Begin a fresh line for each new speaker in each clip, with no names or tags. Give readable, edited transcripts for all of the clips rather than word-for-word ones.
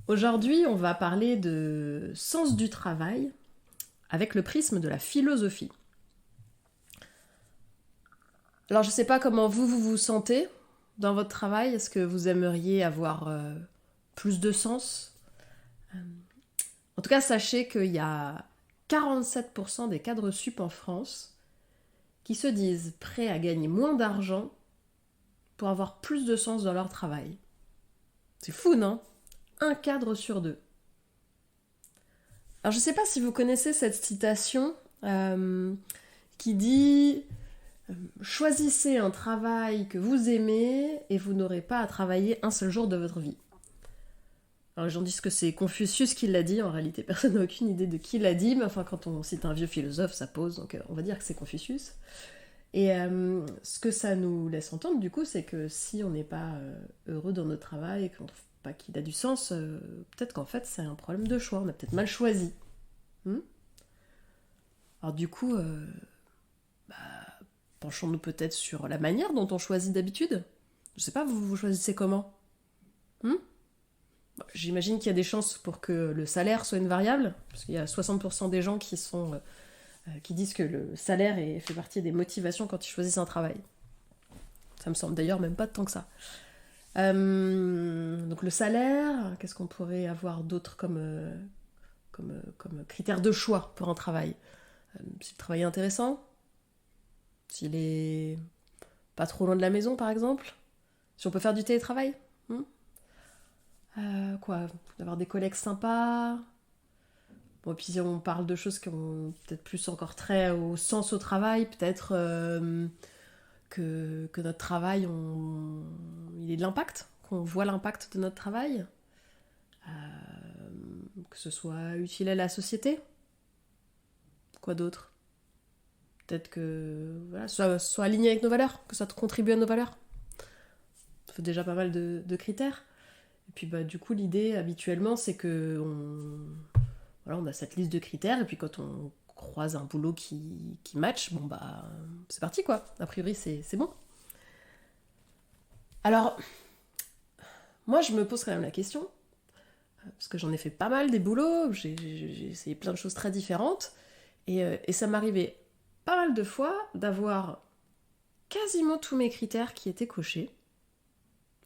Aujourd'hui, on va parler de sens du travail avec le prisme de la philosophie. Alors, je ne sais pas comment vous sentez dans votre travail. Est-ce que vous aimeriez avoir plus de sens? En tout cas, sachez qu'il y a 47% des cadres sup en France qui se disent prêts à gagner moins d'argent pour avoir plus de sens dans leur travail. C'est fou, non? Un cadre sur deux. Alors je ne sais pas si vous connaissez cette citation qui dit choisissez un travail que vous aimez et vous n'aurez pas à travailler un seul jour de votre vie. Alors les gens disent que c'est Confucius qui l'a dit, en réalité personne n'a aucune idée de qui l'a dit, mais enfin quand on cite un vieux philosophe ça pose, donc on va dire que c'est Confucius. Et ce que ça nous laisse entendre du coup, c'est que si on n'est pas heureux dans notre travail et qu'on ne trouve pas qu'il a du sens, peut-être qu'en fait c'est un problème de choix, on a peut-être mal choisi. Alors du coup, penchons-nous peut-être sur la manière dont on choisit d'habitude. Je sais pas, vous choisissez comment? J'imagine qu'il y a des chances pour que le salaire soit une variable, parce qu'il y a 60% des gens qui disent que le salaire fait partie des motivations quand ils choisissent un travail. Ça me semble d'ailleurs même pas tant que ça. Donc le salaire, qu'est-ce qu'on pourrait avoir d'autre comme critère de choix pour un travail? Si le travail est intéressant, s'il est pas trop loin de la maison par exemple, si on peut faire du télétravail, d'avoir des collègues sympas. Bon, et puis si on parle de choses qui ont peut-être plus encore trait au sens au travail, peut-être que notre travail, il ait de l'impact, qu'on voit l'impact de notre travail, que ce soit utile à la société. Quoi d'autre? Peut-être que soit aligné avec nos valeurs, que ça contribue à nos valeurs. Ça fait déjà pas mal de critères. Et puis du coup l'idée habituellement c'est que on a cette liste de critères et puis quand on croise un boulot qui match, c'est parti quoi. A priori c'est bon. Alors moi je me pose quand même la question, parce que j'en ai fait pas mal des boulots, j'ai essayé plein de choses très différentes et ça m'arrivait pas mal de fois d'avoir quasiment tous mes critères qui étaient cochés.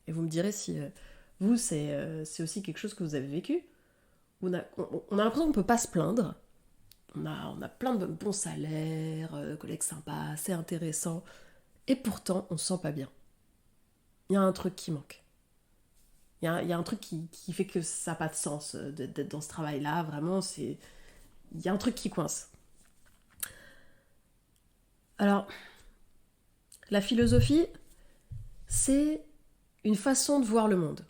Et vous me direz si vous c'est aussi quelque chose que vous avez vécu. On a l'impression qu'on ne peut pas se plaindre. On a plein de bons salaires, collègues sympas, c'est intéressant. Et pourtant, on ne se sent pas bien. Il y a un truc qui manque. Il y a un truc qui fait que ça n'a pas de sens d'être dans ce travail-là. Vraiment, il y a un truc qui coince. Alors, la philosophie, c'est une façon de voir le monde.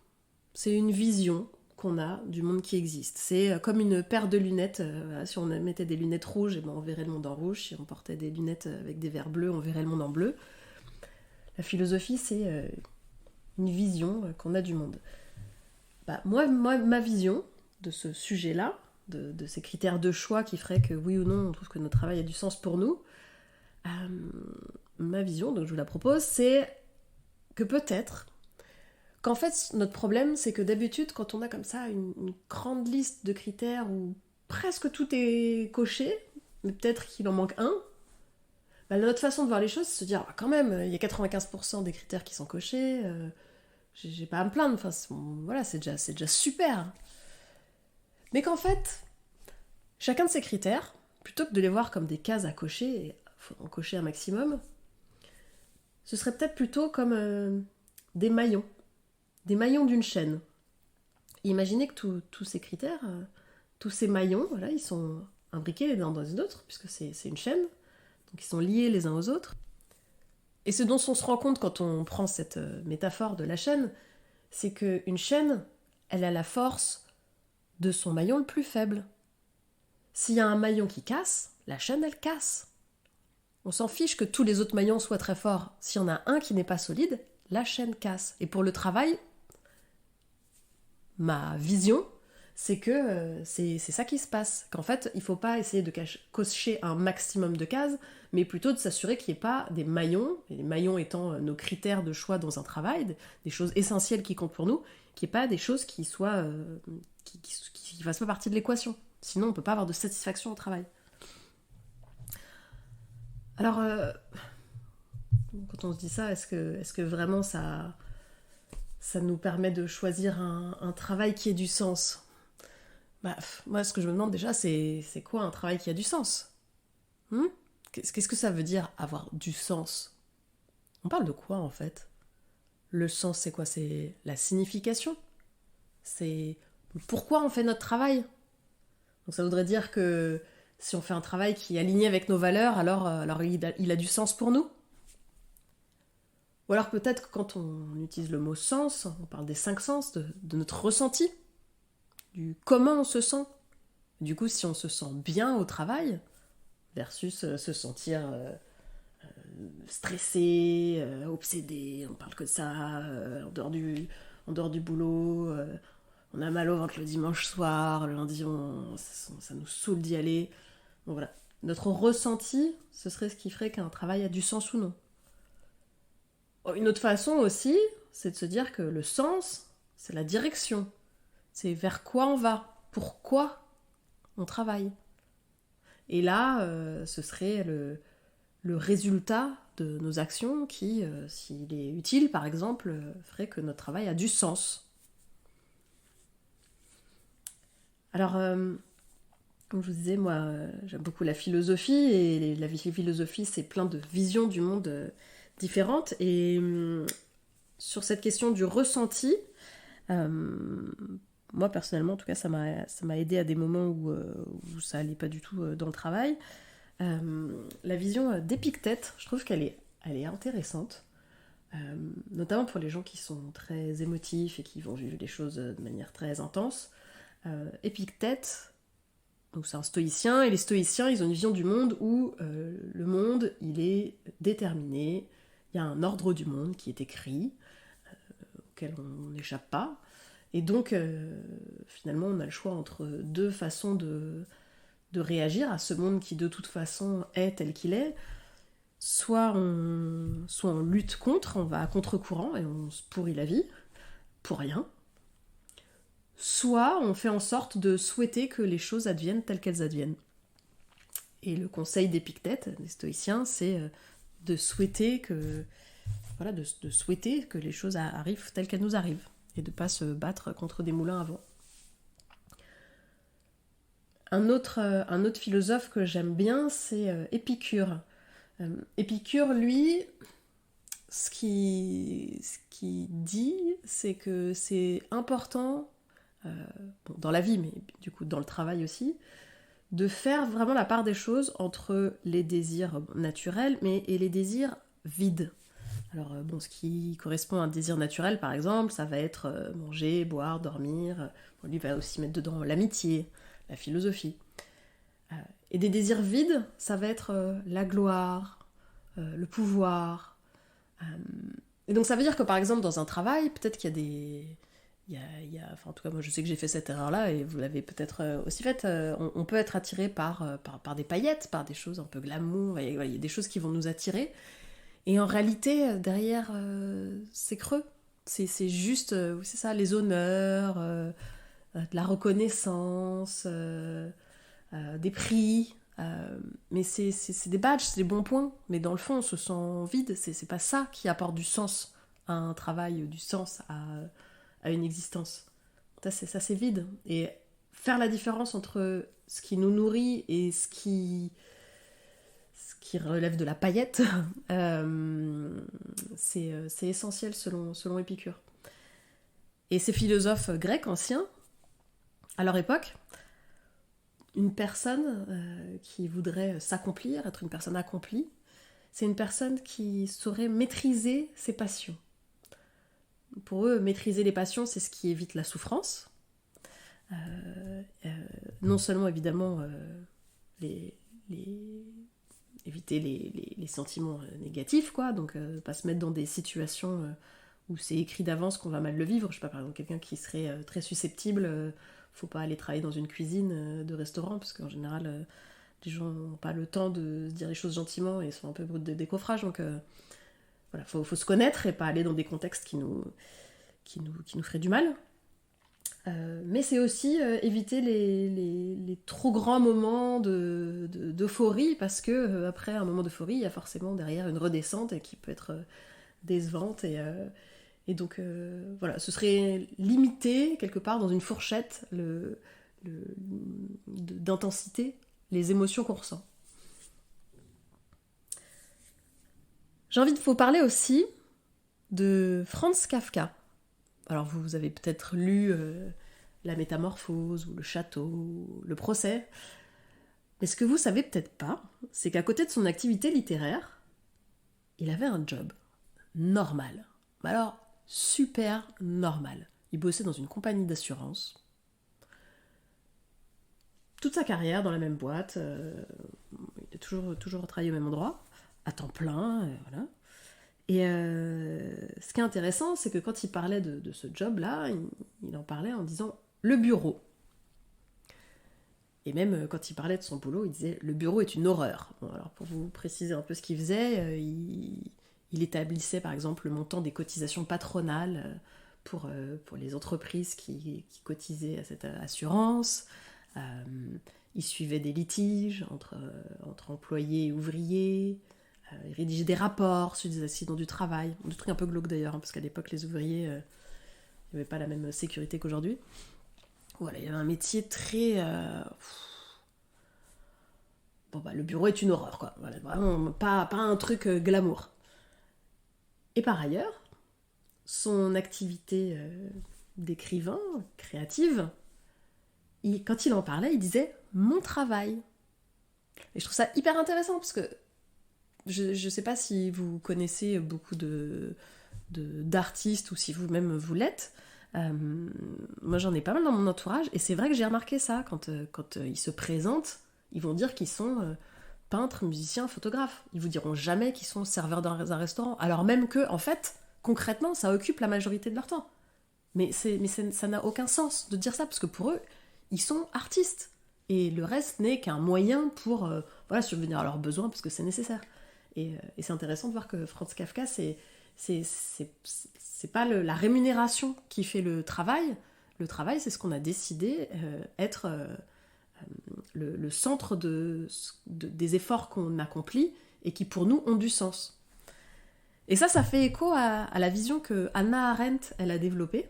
C'est une vision qu'on a du monde qui existe. C'est comme une paire de lunettes. Si on mettait des lunettes rouges, on verrait le monde en rouge. Si on portait des lunettes avec des verres bleus, on verrait le monde en bleu. La philosophie, c'est une vision qu'on a du monde. Moi, ma vision de ce sujet-là, de ces critères de choix qui feraient que oui ou non, on trouve que notre travail a du sens pour nous, ma vision, donc je vous la propose, c'est que peut-être qu'en fait, notre problème, c'est que d'habitude, quand on a comme ça une grande liste de critères où presque tout est coché, mais peut-être qu'il en manque un, notre façon de voir les choses, c'est se dire, quand même, il y a 95% des critères qui sont cochés, j'ai pas à me plaindre, enfin, c'est déjà super. Mais qu'en fait, chacun de ces critères, plutôt que de les voir comme des cases à cocher, et faut en cocher un maximum, ce serait peut-être plutôt comme des maillons d'une chaîne. Imaginez que tous ces critères, tous ces maillons, ils sont imbriqués les uns dans les autres, puisque c'est une chaîne, donc ils sont liés les uns aux autres. Et ce dont on se rend compte quand on prend cette métaphore de la chaîne, c'est qu'une chaîne, elle a la force de son maillon le plus faible. S'il y a un maillon qui casse, la chaîne, elle casse. On s'en fiche que tous les autres maillons soient très forts. S'il y en a un qui n'est pas solide, la chaîne casse. Et pour le travail, ma vision, c'est que c'est ça qui se passe. Qu'en fait, il ne faut pas essayer de cocher un maximum de cases, mais plutôt de s'assurer qu'il n'y ait pas des maillons, et les maillons étant nos critères de choix dans un travail, des choses essentielles qui comptent pour nous, qu'il n'y ait pas des choses qui soient qui fassent pas partie de l'équation. Sinon, on peut pas avoir de satisfaction au travail. Alors, quand on se dit ça, est-ce que vraiment ça nous permet de choisir un travail qui ait du sens? Bah, moi, ce que je me demande déjà, c'est quoi un travail qui a du sens? Qu'est-ce que ça veut dire avoir du sens? On parle de quoi en fait? Le sens, c'est quoi? C'est la signification? C'est pourquoi on fait notre travail? Donc ça voudrait dire que si on fait un travail qui est aligné avec nos valeurs, alors il a du sens pour nous? Ou alors peut-être que quand on utilise le mot sens, on parle des 5 sens, de notre ressenti, du comment on se sent. Du coup, si on se sent bien au travail, versus se sentir stressé, obsédé, on parle que de ça, en dehors du boulot, on a mal au ventre le dimanche soir, le lundi, ça nous saoule d'y aller. Donc voilà, notre ressenti, ce serait ce qui ferait qu'un travail a du sens ou non. Une autre façon aussi, c'est de se dire que le sens, c'est la direction. C'est vers quoi on va, pourquoi on travaille. Et là, ce serait le résultat de nos actions qui, s'il est utile par exemple, ferait que notre travail a du sens. Alors, comme je vous disais, moi, j'aime beaucoup la philosophie, et la philosophie, c'est plein de visions du monde différentes. Et sur cette question du ressenti, moi, personnellement, en tout cas, ça m'a aidé à des moments où ça allait pas du tout dans le travail. La vision d'Épictète, je trouve qu'elle est intéressante, notamment pour les gens qui sont très émotifs et qui vont vivre les choses de manière très intense. Épictète, donc c'est un stoïcien, et les stoïciens, ils ont une vision du monde où le monde, il est déterminé, il y a un ordre du monde qui est écrit, auquel on n'échappe pas, et donc finalement on a le choix entre deux façons de réagir à ce monde qui de toute façon est tel qu'il est. Soit on lutte contre, on va à contre-courant et on se pourrit la vie, pour rien. Soit on fait en sorte de souhaiter que les choses adviennent telles qu'elles adviennent. Et le conseil d'Épictète, des stoïciens, c'est de souhaiter que les choses arrivent telles qu'elles nous arrivent, et de ne pas se battre contre des moulins à vent. Un autre philosophe que j'aime bien, c'est Épicure. Épicure, lui, ce qu'il dit, c'est que c'est important, dans la vie, mais du coup dans le travail aussi, de faire vraiment la part des choses entre les désirs naturels et les désirs vides. Alors ce qui correspond à un désir naturel, par exemple, ça va être manger, boire, dormir. Lui va aussi mettre dedans l'amitié, la philosophie. Et des désirs vides, ça va être la gloire, le pouvoir. Et donc ça veut dire que par exemple dans un travail, peut-être qu'il y a des... enfin, en tout cas moi je sais que j'ai fait cette erreur-là, et vous l'avez peut-être aussi faite. On peut être attiré par des paillettes, par des choses un peu glamour. Il y a des choses qui vont nous attirer. Et en réalité, derrière, c'est creux. C'est juste, c'est ça, les honneurs, de la reconnaissance, des prix. Mais c'est des badges, c'est des bons points. Mais dans le fond, on se sent vide. C'est pas ça qui apporte du sens à un travail, du sens à une existence. Ça, c'est vide. Et faire la différence entre ce qui nous nourrit et ce qui relève de la paillette, c'est essentiel selon Épicure. Et ces philosophes grecs anciens, à leur époque, une personne qui voudrait s'accomplir, être une personne accomplie, c'est une personne qui saurait maîtriser ses passions. Pour eux, maîtriser les passions, c'est ce qui évite la souffrance. Non seulement, évidemment, éviter les sentiments négatifs, quoi, donc pas se mettre dans des situations où c'est écrit d'avance qu'on va mal le vivre. Je sais pas, par exemple, quelqu'un qui serait très susceptible, faut pas aller travailler dans une cuisine de restaurant, parce qu'en général, les gens n'ont pas le temps de se dire les choses gentiment et sont un peu bruts de décoffrage, donc voilà, faut se connaître et pas aller dans des contextes qui nous qui nous ferait du mal. Mais c'est aussi éviter les trop grands moments d'euphorie, parce que après un moment d'euphorie, il y a forcément derrière une redescente qui peut être décevante. Et donc voilà, ce serait limiter quelque part dans une fourchette d'intensité les émotions qu'on ressent. J'ai envie de vous parler aussi de Franz Kafka. Alors vous avez peut-être lu La Métamorphose, ou Le Château, ou Le Procès. Mais ce que vous savez peut-être pas, c'est qu'à côté de son activité littéraire, il avait un job normal. Mais alors, super normal. Il bossait dans une compagnie d'assurance. Toute sa carrière dans la même boîte. Il a toujours travaillé au même endroit, à temps plein, voilà. Et ce qui est intéressant, c'est que quand il parlait de ce job-là, il en parlait en disant « le bureau ». Et même quand il parlait de son boulot, il disait « le bureau est une horreur ». Bon, alors pour vous préciser un peu ce qu'il faisait, il établissait par exemple le montant des cotisations patronales pour les entreprises qui cotisaient à cette assurance. Il suivait des litiges entre employés et ouvriers. Il rédigeait des rapports sur des accidents du travail. Des trucs un peu glauques d'ailleurs, parce qu'à l'époque, les ouvriers n'avaient pas la même sécurité qu'aujourd'hui. Voilà, il y avait un métier très... le bureau est une horreur, quoi. Voilà, vraiment pas un truc glamour. Et par ailleurs, son activité d'écrivain, créative, quand il en parlait, il disait « mon travail ». Et je trouve ça hyper intéressant, parce que je ne sais pas si vous connaissez beaucoup d'artistes ou si vous-même vous l'êtes. Moi, j'en ai pas mal dans mon entourage, et c'est vrai que j'ai remarqué ça. Quand ils se présentent, ils vont dire qu'ils sont peintres, musiciens, photographes. Ils vous diront jamais qu'ils sont serveurs dans un restaurant, alors même que, en fait, concrètement, ça occupe la majorité de leur temps. Mais ça n'a aucun sens de dire ça, parce que pour eux, ils sont artistes. Et le reste n'est qu'un moyen pour subvenir à leurs besoins, parce que c'est nécessaire. Et c'est intéressant de voir que Franz Kafka, c'est pas la rémunération qui fait le travail. Le travail, c'est ce qu'on a décidé être le centre des efforts qu'on accomplit et qui, pour nous, ont du sens. Et ça fait écho à la vision que Hannah Arendt, elle a développée.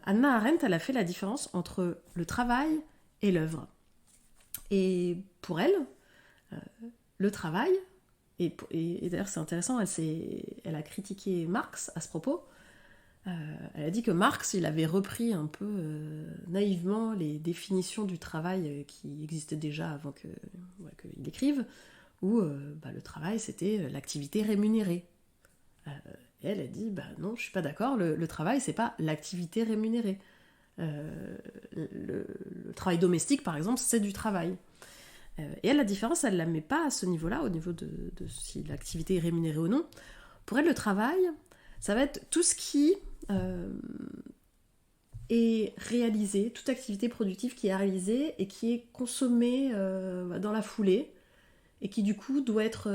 Hannah Arendt, elle a fait la différence entre le travail et l'œuvre. Et pour elle, le travail... Et d'ailleurs, c'est intéressant, elle a critiqué Marx à ce propos. Elle a dit que Marx, il avait repris un peu naïvement les définitions du travail qui existaient déjà avant qu'il écrive, où le travail, c'était l'activité rémunérée. Et elle a dit, non, je suis pas d'accord, le travail, c'est pas l'activité rémunérée. Le travail domestique, par exemple, c'est du travail. Et elle, la différence, elle ne la met pas à ce niveau-là, au niveau de si l'activité est rémunérée ou non. Pour elle, le travail, ça va être tout ce qui est réalisé, toute activité productive qui est réalisée et qui est consommée dans la foulée, et qui du coup doit être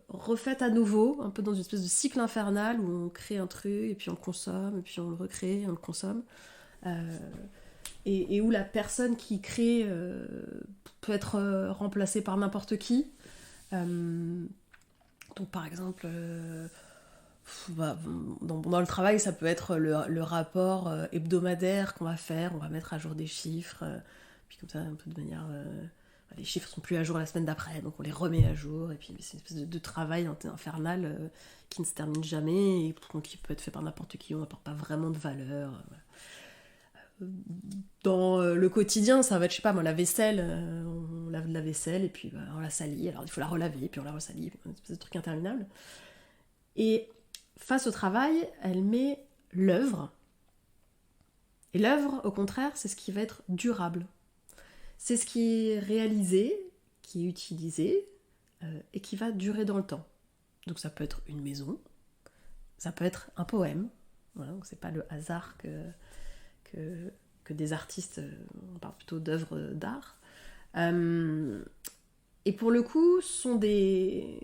refaite à nouveau, un peu dans une espèce de cycle infernal où on crée un truc, et puis on le consomme, et puis on le recrée, et on le consomme. Et où la personne qui crée peut être remplacée par n'importe qui. Donc par exemple, dans le travail, ça peut être le rapport hebdomadaire qu'on va faire, on va mettre à jour des chiffres, puis comme ça, un peu de manière... les chiffres sont plus à jour la semaine d'après, donc on les remet à jour, et puis c'est une espèce de travail infernal qui ne se termine jamais, et qui peut être fait par n'importe qui, on n'apporte pas vraiment de valeur. Voilà. Dans le quotidien, ça va être, je sais pas moi, la vaisselle, on lave la vaisselle et puis on la salit, alors il faut la relaver, puis on la resalit, une espèce de truc interminable. Et face au travail, elle met l'œuvre. Et l'œuvre, au contraire, c'est ce qui va être durable. C'est ce qui est réalisé, qui est utilisé et qui va durer dans le temps. Donc ça peut être une maison, ça peut être un poème, voilà, donc c'est pas le hasard que des artistes, on parle plutôt d'œuvres d'art. Et pour le coup, ce sont des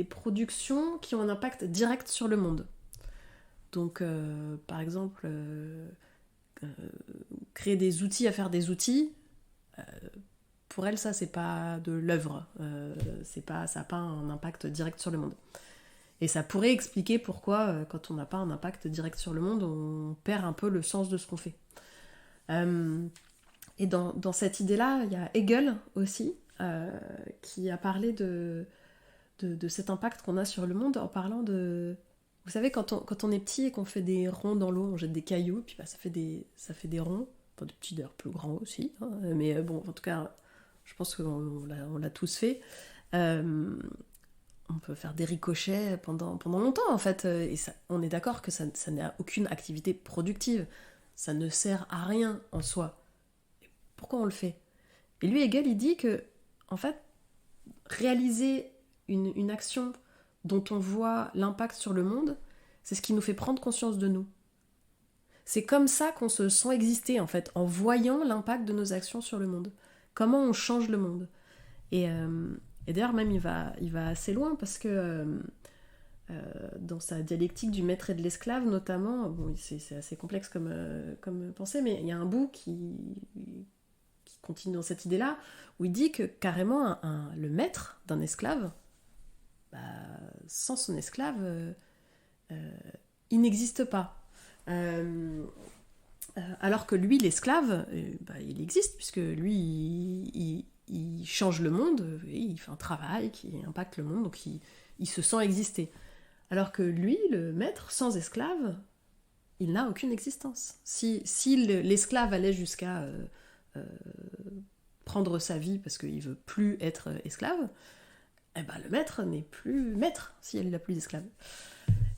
productions qui ont un impact direct sur le monde. Donc, par exemple, créer des outils à faire des outils, pour elle, ça, c'est pas de l'œuvre. Ça n'a pas un impact direct sur le monde. Et ça pourrait expliquer pourquoi, quand on n'a pas un impact direct sur le monde, on perd un peu le sens de ce qu'on fait. Et dans cette idée-là, il y a Hegel aussi, qui a parlé de cet impact qu'on a sur le monde en parlant de... Vous savez, quand on est petit et qu'on fait des ronds dans l'eau, on jette des cailloux, puis ça fait des ronds, enfin des petits d'ailleurs plus grands aussi, hein, mais bon, en tout cas, je pense qu'on l'a tous fait. On peut faire des ricochets pendant longtemps, en fait, et ça, on est d'accord que ça n'a aucune activité productive, ça ne sert à rien en soi. Et pourquoi on le fait? Et lui, Hegel, il dit que, en fait, réaliser une action dont on voit l'impact sur le monde, c'est ce qui nous fait prendre conscience de nous. C'est comme ça qu'on se sent exister, en fait, en voyant l'impact de nos actions sur le monde. Comment on change le monde. Et d'ailleurs, même, il va assez loin, parce que dans sa dialectique du maître et de l'esclave, notamment, bon, c'est assez complexe comme pensée, mais il y a un bout qui continue dans cette idée-là, où il dit que carrément, le maître d'un esclave, bah, sans son esclave, il n'existe pas. Alors que lui, l'esclave, il existe, puisque lui, il change le monde, il fait un travail qui impacte le monde, donc il se sent exister. Alors que lui, le maître, sans esclave, il n'a aucune existence. Si l'esclave allait jusqu'à prendre sa vie parce qu'il ne veut plus être esclave, eh ben, le maître n'est plus maître si elle n'a plus d'esclave.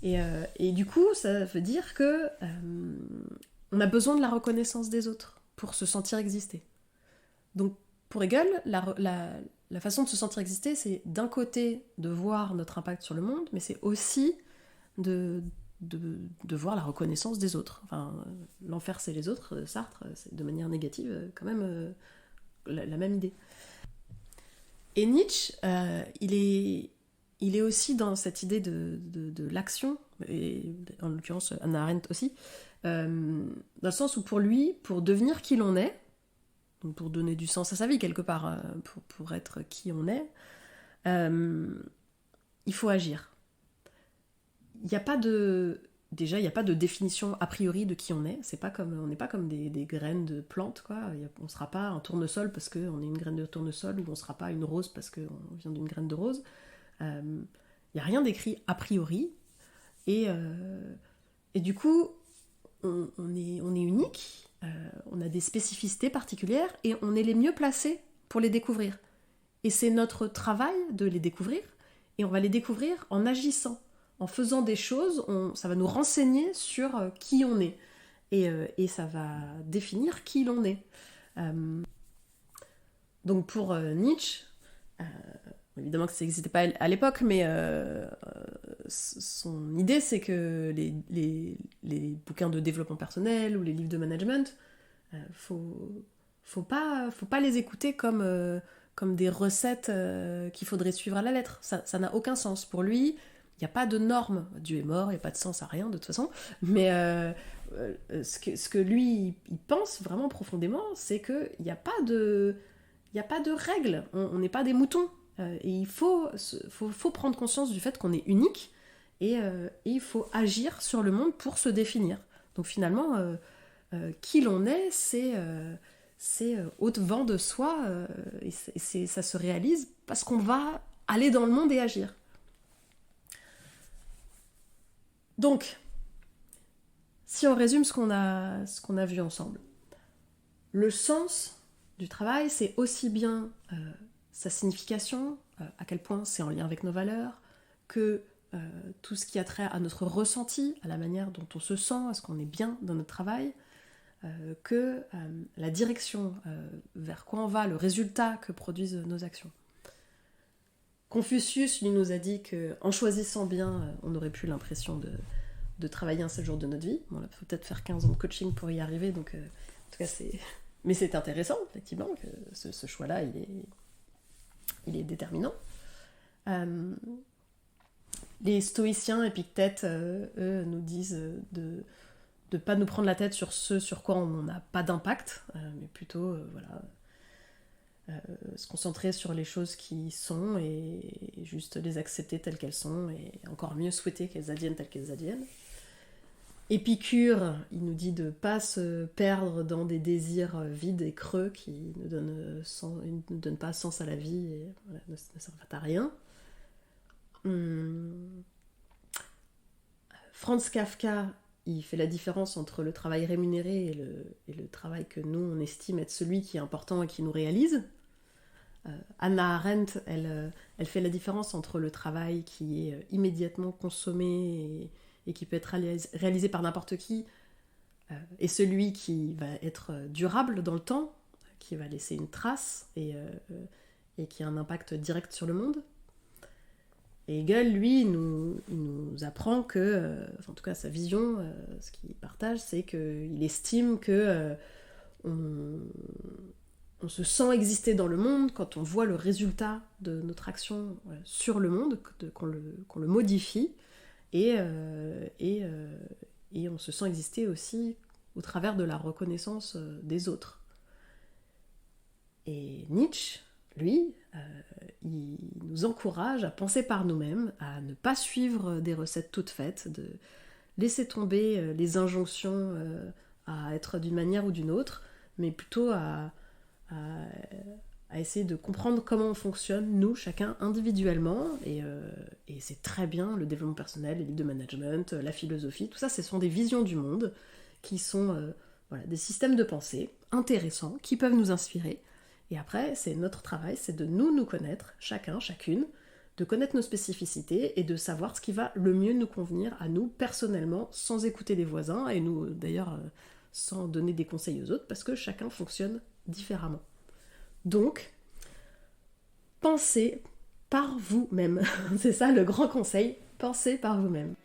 Et du coup, ça veut dire que on a besoin de la reconnaissance des autres pour se sentir exister. Donc, pour Hegel, la façon de se sentir exister, c'est d'un côté de voir notre impact sur le monde, mais c'est aussi de voir la reconnaissance des autres. Enfin, l'enfer, c'est les autres, Sartre, c'est de manière négative, quand même la même idée. Et Nietzsche, il est aussi dans cette idée de l'action, et en l'occurrence Hannah Arendt aussi, dans le sens où pour lui, pour devenir qui l'on est, donc pour donner du sens à sa vie quelque part, pour être qui on est, il faut agir. Il n'y a pas de... Déjà, il n'y a pas de définition a priori de qui on est. On n'est pas comme des graines de plantes, quoi. On ne sera pas un tournesol parce qu'on est une graine de tournesol, ou on ne sera pas une rose parce qu'on vient d'une graine de rose. Il n'y a rien d'écrit a priori. Et du coup, on est unique, on a des spécificités particulières, et on est les mieux placés pour les découvrir. Et c'est notre travail de les découvrir, et on va les découvrir en agissant. En faisant des choses, ça va nous renseigner sur qui on est. Et ça va définir qui l'on est. Donc pour Nietzsche, évidemment que ça n'existait pas à l'époque, mais son idée, c'est que les bouquins de développement personnel ou les livres de management, faut pas les écouter comme des recettes qu'il faudrait suivre à la lettre. Ça n'a aucun sens. Pour lui, il n'y a pas de normes. Dieu est mort, il n'y a pas de sens à rien de toute façon. Mais ce que lui, il pense vraiment profondément, c'est qu'il n'y a pas de règles. On n'est pas des moutons. Et il faut prendre conscience du fait qu'on est unique, et il faut agir sur le monde pour se définir. Donc finalement, qui l'on est, c'est au-devant de soi, et ça se réalise parce qu'on va aller dans le monde et agir. Donc, si on résume ce qu'on a vu ensemble, le sens du travail, c'est aussi bien sa signification, à quel point c'est en lien avec nos valeurs, que tout ce qui a trait à notre ressenti, à la manière dont on se sent, est-ce qu'on est bien dans notre travail, que la direction vers quoi on va, le résultat que produisent nos actions. Confucius, lui, nous a dit qu'en choisissant bien, on n'aurait plus l'impression de travailler un seul jour de notre vie. Bon, là, il faut peut-être faire 15 ans de coaching pour y arriver, donc en tout cas, mais c'est intéressant, effectivement, que ce choix-là, il est déterminant. Les stoïciens, Épictète, eux, nous disent de ne pas nous prendre la tête sur ce sur quoi on n'a pas d'impact, mais plutôt se concentrer sur les choses qui sont et juste les accepter telles qu'elles sont et encore mieux souhaiter qu'elles adviennent telles qu'elles adviennent. Épicure, il nous dit de ne pas se perdre dans des désirs vides et creux qui ne donnent pas sens à la vie et voilà, ne servent à rien. Franz Kafka, il fait la différence entre le travail rémunéré et le travail que nous, on estime être celui qui est important et qui nous réalise. Hannah Arendt, elle fait la différence entre le travail qui est immédiatement consommé et qui peut être réalisé par n'importe qui, et celui qui va être durable dans le temps, qui va laisser une trace et qui a un impact direct sur le monde. Et Hegel, lui, il nous apprend que, en tout cas sa vision, ce qu'il partage, c'est qu'il estime que on se sent exister dans le monde quand on voit le résultat de notre action sur le monde, qu'on le modifie, et on se sent exister aussi au travers de la reconnaissance des autres. Et Nietzsche, lui, il nous encourage à penser par nous-mêmes, à ne pas suivre des recettes toutes faites, de laisser tomber les injonctions à être d'une manière ou d'une autre, mais plutôt à essayer de comprendre comment on fonctionne, nous, chacun, individuellement, et c'est très bien, le développement personnel, les livres de management, la philosophie, tout ça, ce sont des visions du monde qui sont des systèmes de pensée intéressants, qui peuvent nous inspirer. Et après, c'est notre travail, c'est de nous connaître, chacun, chacune, de connaître nos spécificités et de savoir ce qui va le mieux nous convenir à nous personnellement, sans écouter les voisins, et nous, d'ailleurs, sans donner des conseils aux autres, parce que chacun fonctionne différemment. Donc, pensez par vous-même. C'est ça le grand conseil, pensez par vous-même.